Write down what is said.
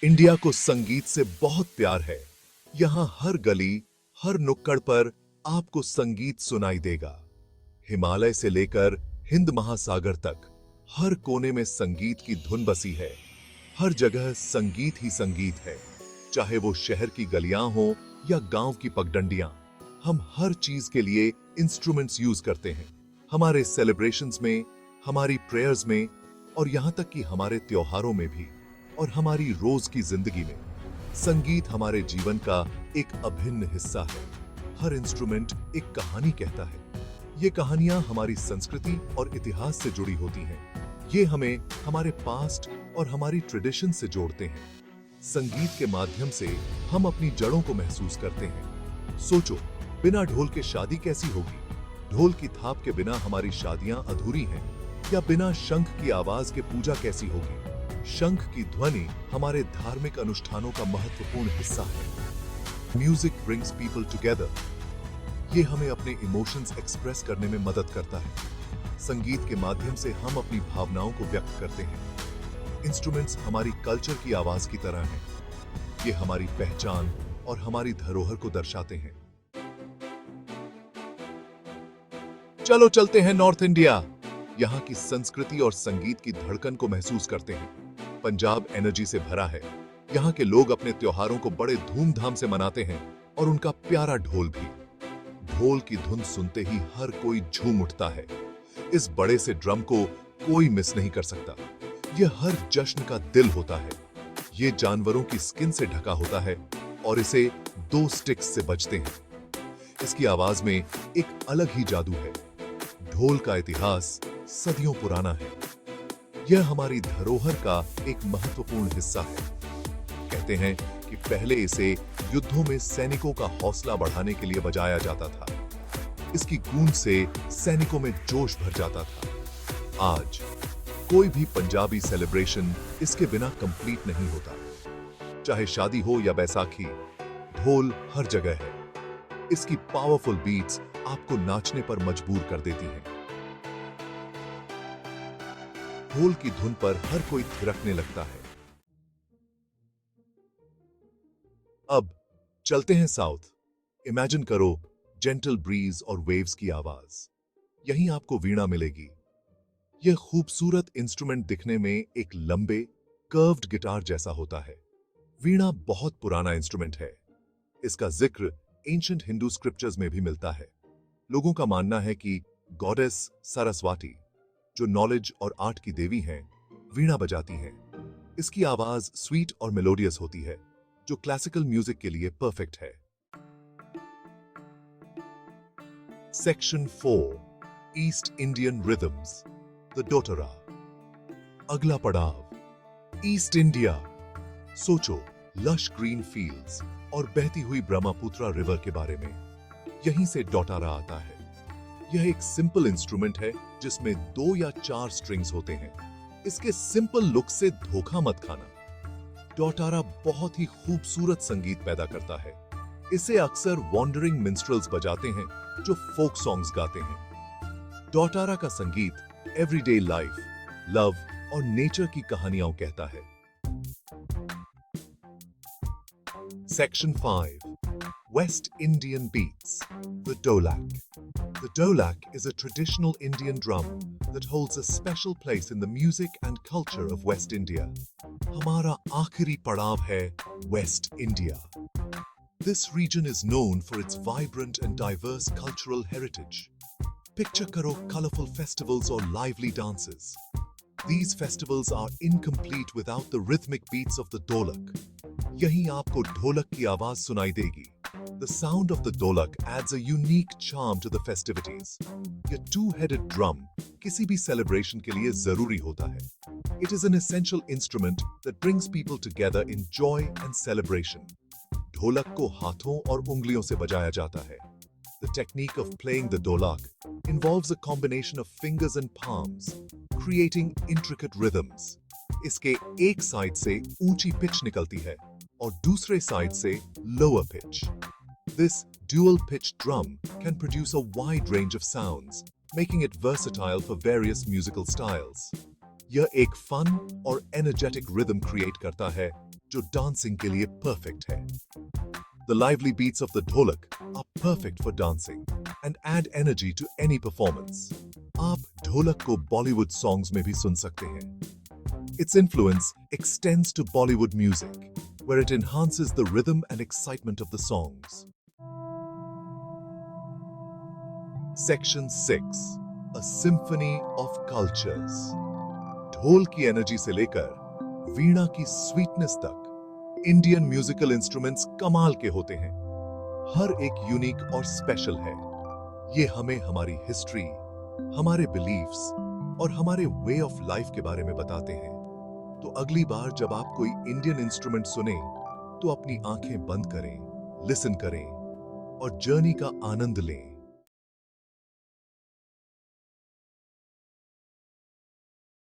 India को संगीत से बहुत प्यार है। यहाँ हर गली, हर नुक्कड़ पर आपको संगीत सुनाई देगा। हिमालय से लेकर हिंद महासागर तक हर कोने में संगीत की धुन बसी है। हर जगह संगीत ही संगीत है, चाहे वो शहर की गलियां हो या गांव की पगडंडियां। हम हर चीज के लिए इंस्ट्रूमेंट्स यूज करते हैं, हमारे सेलिब्रेशंस में, हमारी प्रेयर्स में और यहां तक कि हमारे त्योहारों में भी और हमारी रोज की जिंदगी में। संगीत हमारे जीवन का एक अभिन्न हिस्सा है। हर इंस्ट्रूमेंट एक कहानी कहता है। ये कहानियां हमारी संस्कृति और इतिहास से जुड़ी होती हैं। ये हमें हमारे पास्ट और हमारी ट्रेडिशन से जोड़ते हैं। संगीत के माध्यम से हम अपनी जड़ों को महसूस करते हैं। सोचो, बिना ढोल के शादी कैसी होगी? ढोल की थाप के बिना हमारी शादियां अधूरी हैं। या बिना शंख की आवाज के पूजा कैसी होगी? शंख की ध्वनि हमारे धार्मिक अनुष्ठानों का महत्वपूर्ण हिस्सा है। Music brings people together. ये हमें अपने इमोशंस एक्सप्रेस करने में मदद करता है। संगीत के माध्यम से हम अपनी भावनाओं को व्यक्त करते हैं। इंस्ट्रूमेंट्स हमारी कल्चर की आवाज की तरह हैं। ये हमारी पहचान और हमारी धरोहर को दर्शाते हैं। चलो चलते हैं नॉर्थ इंडिया। यहाँ की संस्कृति और संगीत की धड़कन को महसूस करते हैं। पंजाब एनर्जी से भरा है। यहाँ के लोग अपने त्योहारों को बड़े धूमधाम से मनाते हैं और उनका प्यारा ढोल भी। ढोल की धुन सुनते ही हर कोई झूम उठता है। इस बड़े से ड्रम को कोई मिस नहीं कर सकता। यह हर जश्न का दिल होता है। ये जानवरों की स्किन से ढका होता है और इसे 2 स्टिक्स से बजते हैं। इसकी आवाज में एक अलग ही जादू है। ढोल का इतिहास सदियों पुराना है। यह हमारी धरोहर का एक महत्वपूर्ण हिस्सा है। कहते हैं कि पहले इसे युद्धों में सैनिकों का हौसला बढ़ाने के लिए बजाया जाता था। इसकी गूंज से सैनिकों में जोश भर जाता था। आज कोई भी पंजाबी सेलिब्रेशन इसके बिना कंप्लीट नहीं होता। चाहे शादी हो या बैसाखी, ढोल हर जगह है। इसकी पावरफुल बीट्स आपको नाचने पर मजबूर कर देती हैं। ढोल की धुन पर हर कोई थिरकने लगता है। अब चलते हैं साउथ। इमेजिन करो जेंटल ब्रीज और वेव्स की आवाज। यहीं आपको वीणा मिलेगी। यह खूबसूरत इंस्ट्रूमेंट दिखने में एक लंबे कर्व्ड गिटार जैसा होता है। वीणा बहुत पुराना इंस्ट्रूमेंट है। इसका जिक्र एंशिएंट हिंदू स्क्रिप्चर्स में भी मिलता है। लोगों का मानना है कि गॉडेस सरस्वती, जो नॉलेज और आर्ट की देवी हैं, वीणा बजाती हैं। इसकी आवाज स्वीट और मेलोडियस होती है, जो क्लासिकल म्यूजिक के लिए परफेक्ट है। Section 4, east Indian rhythms, the dotara. अगला पड़ाव, ईस्ट इंडिया। सोचो, लश ग्रीन फील्ड्स और बहती हुई ब्रह्मपुत्रा रिवर के बारे में। यहीं से डोटारा आता है। यह एक सिंपल इंस्ट्रूमेंट है जिसमें 2 या 4 स्ट्रिंग्स होते हैं। इसके सिंपल लुक से धोखा मत खाना। डोटारा बहुत ही खूबसूरत संगीत पैदा करता है। इसे अक्सर वॉन्डरिंग मिन्स्ट्रेल्स बजाते हैं जो फोक सॉन्ग्स गाते हैं। डोटारा का संगीत एवरीडे लाइफ, लव और नेचर की कहानियां कहता है। Section 5, West Indian beats, the dholak. The dholak is a traditional Indian drum that holds a special place in the music and culture of West India. हमारा आखिरी पड़ाव है West India. This region is known for its vibrant and diverse cultural heritage. Picture करो colorful festivals or lively dances. These festivals are incomplete without the rhythmic beats of the dholak. यहीं आपको ढोलक की आवाज सुनाई देगी। The sound of the dholak adds a unique charm to the festivities. ये two-headed drum किसी भी celebration के लिए जरूरी होता है। It is an essential instrument that brings people together in joy and celebration. ढोलक को हाथों और उंगलियों से बजाया जाता है। The technique of playing the dholak involves a combination of fingers and palms, creating intricate rhythms. इसके एक साइड से ऊंची पिच निकलती है और दूसरे साइड से lower pitch. This dual-pitched drum can produce a wide range of sounds, making it versatile for various musical styles. यह एक फन और एनर्जेटिक रिदम क्रिएट करता है जो डांसिंग के लिए परफेक्ट है। The lively beats of the dholak are perfect for dancing and add energy to any performance. आप ढोलक को बॉलीवुड सॉन्ग्स में भी सुन सकते हैं। Its influence extends to Bollywood music, where it enhances the rhythm and excitement of the songs. Section 6. A symphony of cultures. ढोल की energy से लेकर वीणा की स्वीटनेस तक इंडियन म्यूजिकल इंस्ट्रूमेंट्स कमाल के होते हैं। हर एक यूनिक और स्पेशल है। ये हमें हमारी हिस्ट्री, हमारे बिलीफ्स और हमारे वे ऑफ लाइफ के बारे में बताते हैं। तो अगली बार जब आप कोई इंडियन इंस्ट्रूमेंट सुने तो अपनी आंखें बंद करें, लिसन करें और जर्नी का आनंद लें।